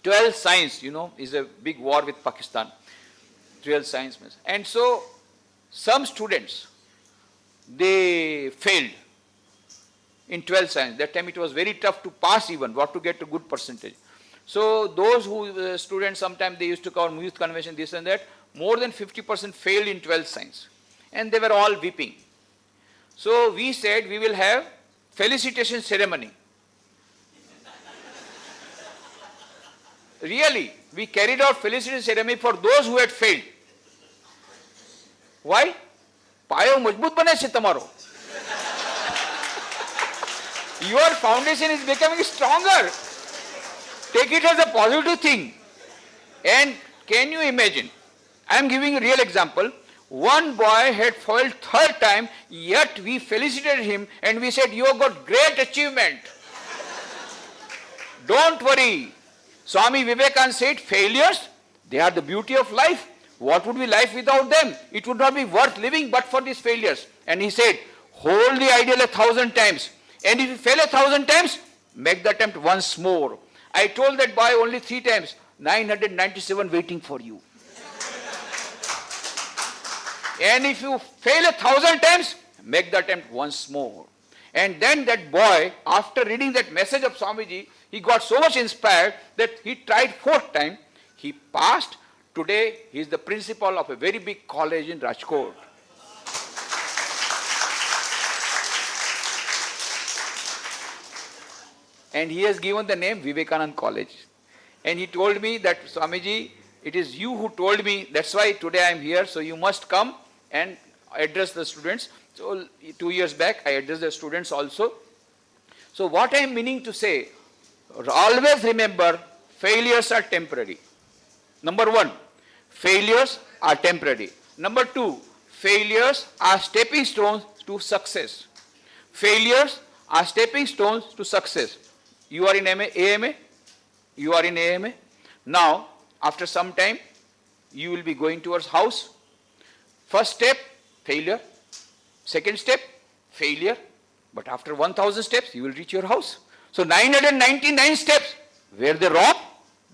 12 science, you know, is a big war with Pakistan. 12 science means. And so some students, they failed in 12 science. That time it was very tough to pass even, what to get a good percentage. So those who, students, sometimes they used to call youth convention, this and that, more than 50% failed in 12 science. And they were all weeping. So we said we will have felicitation ceremony. Really, we carried out felicitation ceremony for those who had failed. Why? Payo majboot bane se tamaro. Your foundation is becoming stronger. Take it as a positive thing. And can you imagine? I am giving a real example. One boy had failed third time, yet we felicitated him and we said, you have got great achievement. Don't worry. Swami Vivekananda said, failures, they are the beauty of life. What would be life without them? It would not be worth living but for these failures. And he said, hold the ideal 1,000 times. And if you fail 1,000 times, make the attempt once more. I told that boy only 3 times, 997 waiting for you. And if you fail 1,000 times, make the attempt once more. And then that boy, after reading that message of Swamiji, he got so much inspired that he tried 4th time. He passed. Today, he is the principal of a very big college in Rajkot. And he has given the name Vivekananda College. And he told me that, Swamiji, it is you who told me, that's why today I am here, so you must come and address the students. So 2 years back, I addressed the students also. So what I am meaning to say, always remember, failures are temporary. Number 1, failures are temporary. Number 2, failures are stepping stones to success. Failures are stepping stones to success. You are in AMA, you are in AMA. Now, after some time, you will be going towards house. First step, failure. Second step, failure. But after 1000 steps, you will reach your house. So 999 steps, were they wrong?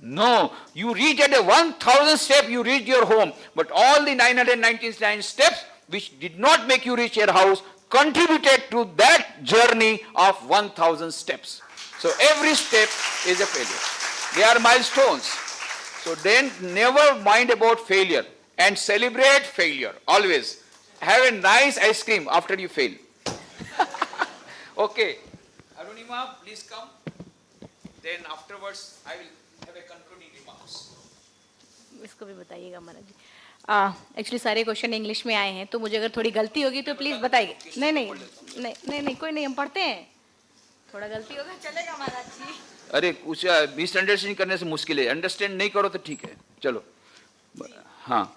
No. You reach at a 1000 step, you reach your home. But all the 999 steps, which did not make you reach your house, contributed to that journey of 1000 steps. So every step is a failure. They are milestones. So then never mind about failure and celebrate failure always. Have a nice ice cream after you fail. Okay. Arunima, please come. Then afterwards I will have a concluding remarks. इसको भी बताइएगा महाराज जी। Actually सारे question English में आए हैं, तो मुझे अगर थोड़ी गलती होगी तो प्लीज बताइए। नहीं नहीं नहीं नहीं नहीं कोई नहीं, हम पढ़ते हैं, थोड़ा गलती होगा चलेगा महाराज जी। अरे कुछ मिसअंडरस्टैंडिंग करने से मुश्किल है, अंडरस्टैंड नहीं करो तो ठीक है, चलो। हाँ,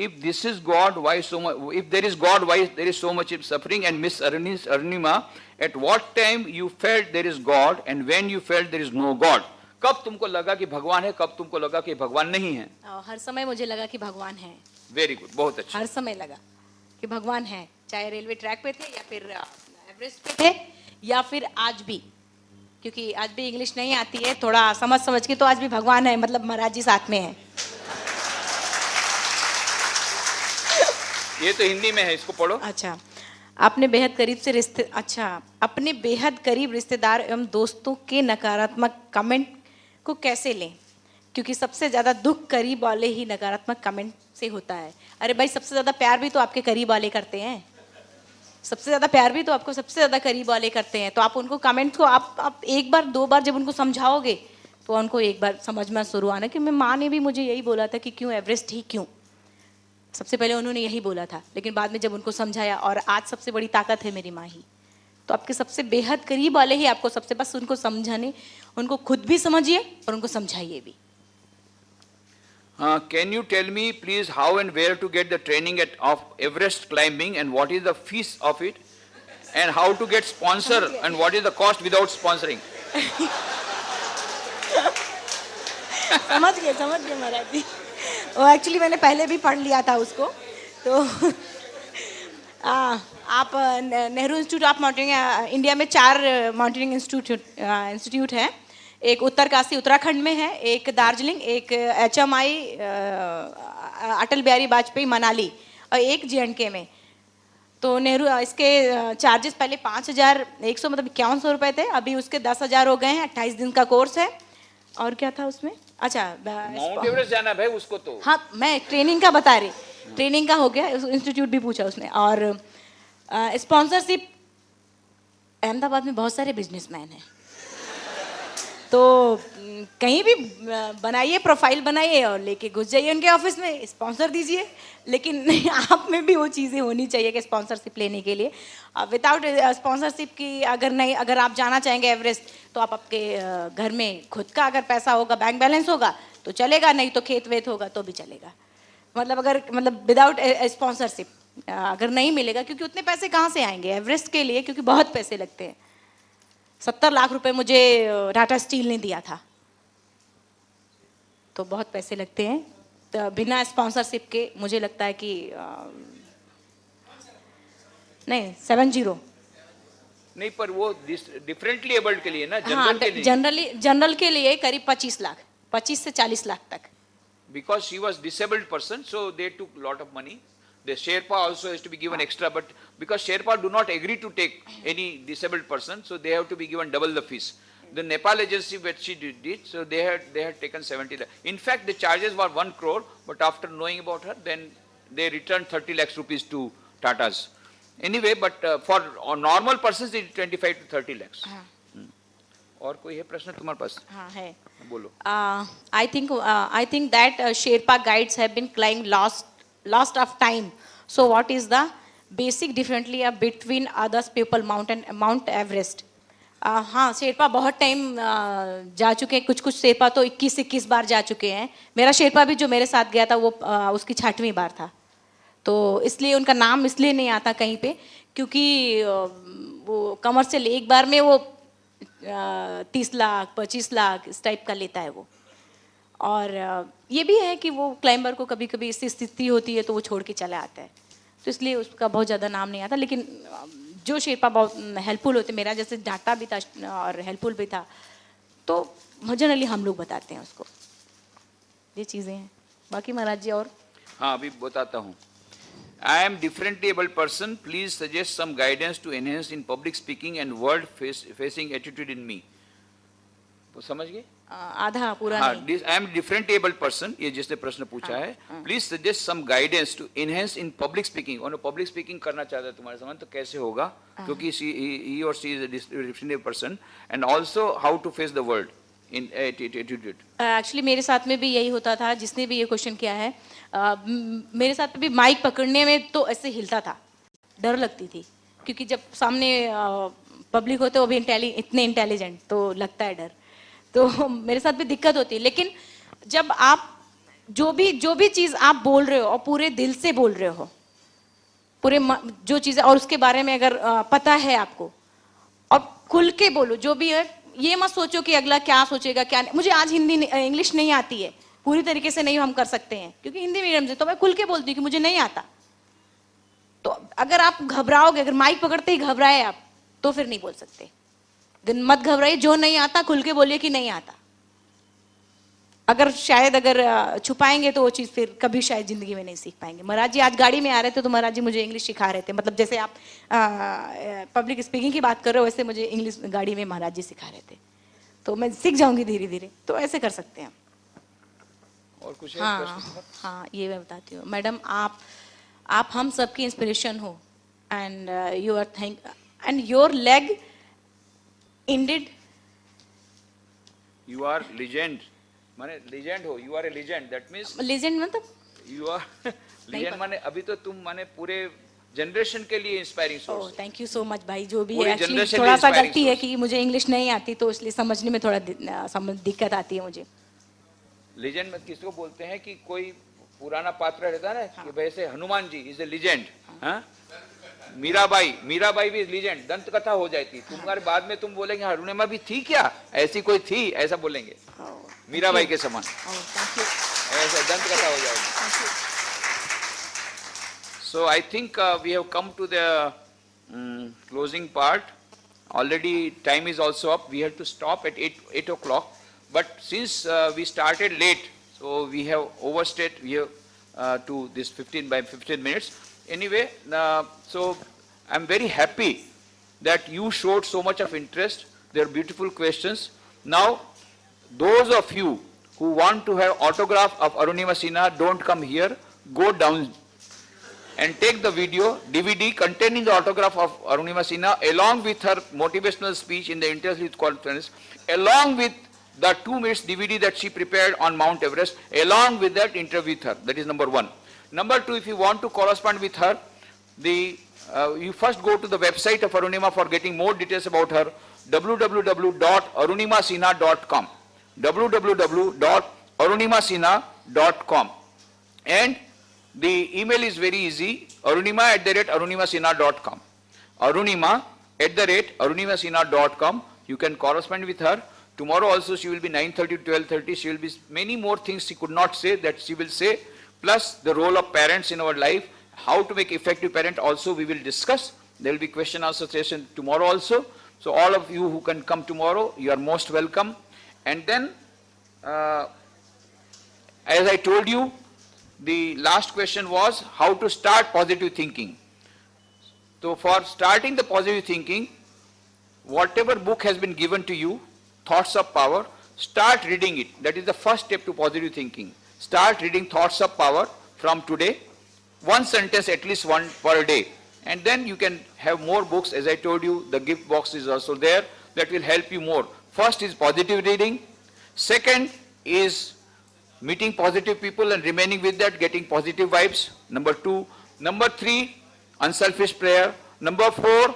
if this is God, why so much? If there is God, why there is so much suffering? And Miss Arunima, at what time you felt there is God, and when you felt there is no God? कब तुमको लगा कि भगवान है, कब तुमको लगा कि भगवान नहीं है? हर समय मुझे लगा कि भगवान है। वेरी गुड, बहुत अच्छा। हर समय लगा कि भगवान है, चाहे रेलवे ट्रैक पे थे या फिर एवरेस्ट पे थे या फिर आज भी, क्योंकि आज भी इंग्लिश नहीं आती है, थोड़ा समझ के, तो आज भी भगवान है, मतलब महाराज जी साथ में है। ये तो हिंदी में है, इसको पढ़ो। अच्छा, अपने बेहद करीब रिश्तेदार एवं दोस्तों के नकारात्मक कमेंट को कैसे लें, क्योंकि सबसे ज्यादा दुख करीब वाले ही नकारात्मक कमेंट से होता है। अरे भाई, सबसे ज्यादा प्यार भी तो आपके करीब वाले करते हैं, सबसे ज्यादा प्यार भी तो आपको सबसे ज्यादा करीब वाले करते हैं। तो आप उनको कमेंट को आप एक बार दो बार जब उनको समझाओगे तो उनको एक बार समझ में शुरू आना कि मैं माँ ने भी मुझे यही बोला था कि क्यों एवरेस्ट ही क्यों, सबसे पहले उन्होंने यही बोला था, लेकिन बाद में जब उनको समझाया, और आज सबसे बड़ी ताकत है मेरी माँ ही। तो आपके सबसे बेहद करीब वाले ही आपको सबसे, बस उनको समझाने, उनको खुद भी समझिए और उनको समझाइए भी। Can you tell me please how and where to get the training of Everest climbing, and what is the fees of it, and how to get sponsor, and what is the cost without sponsoring? समझ गए महाराज जी। वो actually मैंने पहले भी पढ़ लिया था उसको। तो आप Nehru institute of mountaineering, India में 4 माउंटेनिंग इंस्टीट्यूट हैं। एक उत्तरकाशी उत्तराखंड में है, एक दार्जिलिंग, एक HMI अटल बिहारी वाजपेयी मनाली, और एक JNK में। तो नेहरू, इसके चार्जेस पहले 5100 मतलब 5100 रुपए थे, अभी उसके 10,000 हो गए हैं। 28 दिन का कोर्स है। और क्या था उसमें? अच्छा, माउंट एवरेस्ट जाना भाई उसको तो। हाँ, मैं ट्रेनिंग का बता रही, ट्रेनिंग का हो गया, इंस्टीट्यूट भी पूछा उसने। और स्पॉन्सरशिप, अहमदाबाद में बहुत सारे बिजनेसमैन हैं, तो कहीं भी बनाइए, प्रोफाइल बनाइए और लेके घुस जाइए उनके ऑफिस में, स्पॉन्सर दीजिए। लेकिन आप में भी वो चीज़ें होनी चाहिए कि स्पॉन्सरशिप लेने के लिए। विदाउट स्पॉन्सरशिप की अगर आप जाना चाहेंगे एवरेस्ट, तो आप आपके घर में खुद का अगर पैसा होगा, बैंक बैलेंस होगा तो चलेगा, नहीं तो खेत वेत होगा तो भी चलेगा। मतलब विदाउट स्पॉन्सरशिप अगर नहीं मिलेगा, क्योंकि उतने पैसे कहाँ से आएंगे एवरेस्ट के लिए, क्योंकि बहुत पैसे लगते हैं। 70 लाख रुपए मुझे टाटा स्टील ने दिया था, तो बहुत पैसे लगते हैं। तो बिना स्पॉन्सरशिप के मुझे लगता है कि नहीं 70 नहीं, पर वो डिफरेंटली एबल्ड के लिए ना, जनरल के लिए। जनरल के लिए करीब 25 लाख, 25 से 40 लाख तक। Because she was disabled person, so they took lot of money. The Sherpa also has to be given extra, but because Sherpa do not agree to take any disabled person, so they have to be given double the fees. The Nepal agency which she did, so they had taken 70 lakhs. In fact, the charges were 1 crore, but after knowing about her, then they returned 30 lakhs rupees to Tatas. Anyway, but for normal persons, it is 25 to 30 lakhs. और कोई है प्रश्न तुम्हारे पास? हाँ है, बोलो। I think that Sherpa guides have been climbing lost of time. So what is the basic differently between others people Mount Everest? हाँ, शेरपा बहुत टाइम जा चुके हैं, कुछ शेरपा तो 21 बार जा चुके हैं। मेरा शेरपा भी जो मेरे साथ गया था वो उसकी 6वीं बार था, तो इसलिए उनका नाम इसलिए नहीं आता कहीं पे, क्योंकि वो कमर्शियल एक बार में वो 30 लाख 25 लाख इस टाइप का लेता है वो। और ये भी है कि वो क्लाइंबर को कभी कभी ऐसी स्थिति होती है तो वो छोड़ के चला आता है। तो इसलिए उसका बहुत ज़्यादा नाम नहीं आता। लेकिन जो शेरपा बहुत हेल्पफुल होते, मेरा जैसे डाटा भी था और हेल्पफुल भी था, तो जनरली हम लोग बताते हैं उसको। ये चीज़ें हैं। बाकी महाराज जी और? हाँ, अभी बताता हूँ। I am differently abled person. Please suggest some guidance to enhance in public speaking and world facing attitude in me. तो समझ गए? आधा पूरा हाँ, नहीं। I am differently abled person. ये जिसने प्रश्न पूछा है, please suggest some guidance to enhance in public speaking. और public speaking करना चाहता है तुम्हारे सामने, तो कैसे होगा? क्योंकि he or she is a differently abled person, and also how to face the world in attitude. Actually मेरे साथ में भी यही होता था, जिसने भी ये क्वेश्चन किया है। मेरे साथ भी माइक पकड़ने में तो ऐसे हिलता था, डर लगती थी, क्योंकि जब सामने पब्लिक होते वो भी इतने इंटेलिजेंट, तो लगता है डर। तो मेरे साथ भी दिक्कत होती है। लेकिन जब आप जो भी चीज़ आप बोल रहे हो और पूरे दिल से बोल रहे हो, पूरे जो चीज़ें, और उसके बारे में अगर पता है आपको, और खुल के बोलो जो भी है। ये मत सोचो कि अगला क्या सोचेगा क्या नहीं। मुझे आज इंग्लिश नहीं आती है, पूरी तरीके से नहीं हम कर सकते हैं क्योंकि हिंदी मीडियम से, तो मैं खुल के बोलती हूँ कि मुझे नहीं आता। तो अगर आप घबराओगे, अगर माइक पकड़ते ही घबराए आप, तो फिर नहीं बोल सकते। मत घबराइए, जो नहीं आता खुल के बोलिए कि नहीं आता। अगर छुपाएंगे तो वो चीज़ फिर कभी शायद जिंदगी में नहीं सीख पाएंगे। महाराज जी आज गाड़ी में आ रहे थे तो महाराज जी मुझे इंग्लिश सिखा रहे थे। मतलब जैसे आप पब्लिक स्पीकिंग की बात कर रहे हो, वैसे मुझे इंग्लिश गाड़ी में महाराज जी सिखा रहे थे। तो मैं सीख जाऊंगी धीरे धीरे, तो ऐसे कर सकते हैं। और कुछ? हाँ, ये मैं बताती हूँ मैडम। आप हम सबकी इंस्पिरेशन हो, and you are and you're legend. You are legend. माने legend हो, you are a legend. That means legend मतलब you are legend माने अभी तो तुम माने पूरे जनरेशन के लिए inspiring source. Thank you so much भाई। जो भी पूरी है, एक्चुअली generation थोड़ा सा inspiring गलती है source। कि मुझे इंग्लिश नहीं आती, तो इसलिए समझने में थोड़ा दिक्कत आती है मुझे। लेजेंड में किसको बोलते हैं कि कोई पुराना पात्र रहता है ना, कि वैसे Hanuman ji is a legend. हाँ, मीराबाई भी लीजेंड, दंत कथा हो जाती। तुम्हारे बाद में तुम बोलेंगे अरुणिमा भी थी क्या, ऐसी कोई थी, ऐसा बोलेंगे मीराबाई के समान। ऐसा दंत कथा हो जाएगी। So I think we have come to the closing part. Already time is also up. We have to stop at 8 o'clock. But since we started late, so we have overstayed here to this 15 minutes. Anyway, so I'm very happy that you showed so much of interest. They are beautiful questions. Now, those of you who want to have autograph of Arunima Sinha, don't come here. Go down and take the video DVD containing the autograph of Arunima Sinha along with her motivational speech in the Intel Youth Conference, along with the 2 minutes DVD that she prepared on Mount Everest, along with that interview with her. That is number 1. Number 2, if you want to correspond with her, you first go to the website of Arunima for getting more details about her, www.arunimasinha.com, www.arunimasinha.com. And the email is very easy, arunima@arunimasinha.com. arunima@arunimasinha.com. You can correspond with her. Tomorrow also she will be 9:30 to 12:30. She will be many more things she could not say that she will say, plus the role of parents in our life, how to make effective parent also we will discuss. There will be question answer session tomorrow also. So all of you who can come tomorrow, you are most welcome. And then, as I told you, the last question was how to start positive thinking. So for starting the positive thinking, whatever book has been given to you, Thoughts of Power, start reading it. That is the first step to positive thinking. Start reading Thoughts of Power from today, one sentence at least one per day. And then you can have more books. As I told you, the gift box is also there. That will help you more. First is positive reading. Second is meeting positive people and remaining with that, getting positive vibes. Number 2. Number 3, unselfish prayer. Number 4,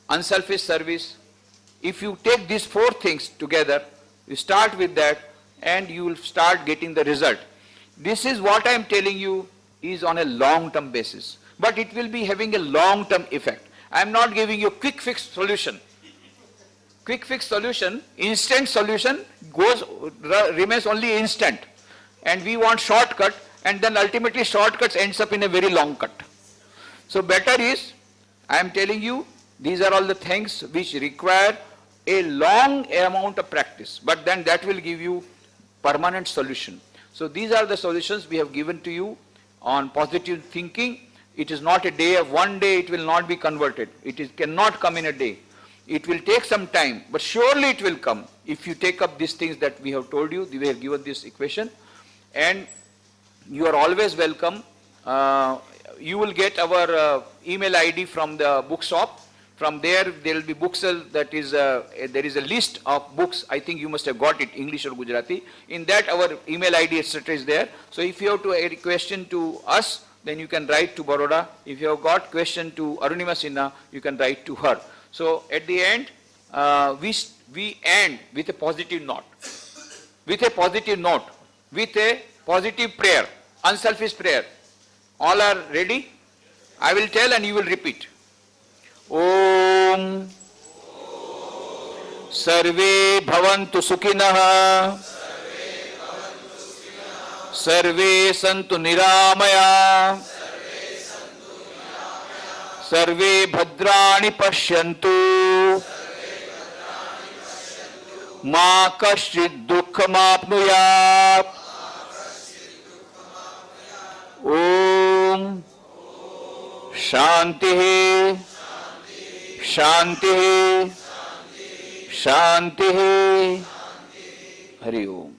unselfish service. If you take these 4 things together, you start with that and you will start getting the result. This is what I am telling you is on a long-term basis. But it will be having a long-term effect. I am not giving you quick fix solution. Quick fix solution, instant solution remains only instant. And we want shortcut, and then ultimately shortcuts ends up in a very long cut. So better is, I am telling you, these are all the things which require a long amount of practice, but then that will give you permanent solution. So these are the solutions we have given to you on positive thinking. It is not a day of one day, it will not be converted. Cannot come in a day. It will take some time, but surely it will come if you take up these things that we have told you. We have given this equation, and you are always welcome. You will get our email ID from the bookshop. From there will be books, there is a list of books. I think you must have got it, English or Gujarati. In that our email ID etc. is there. So if you have a question to us, then you can write to Baroda. If you have got question to Arunima Sinha, you can write to her. So at the end, we end with a positive note. With a positive note. With a positive prayer. Unselfish prayer. All are ready? I will tell and you will repeat. Om Sarve Bhavantu Sukhinah Sarve Santu Niramaya Sarve Bhadrani Pashyantu Ma Kashchid Dukkhamapnuyat. Om Shanti Shanti Shanti Hari Om.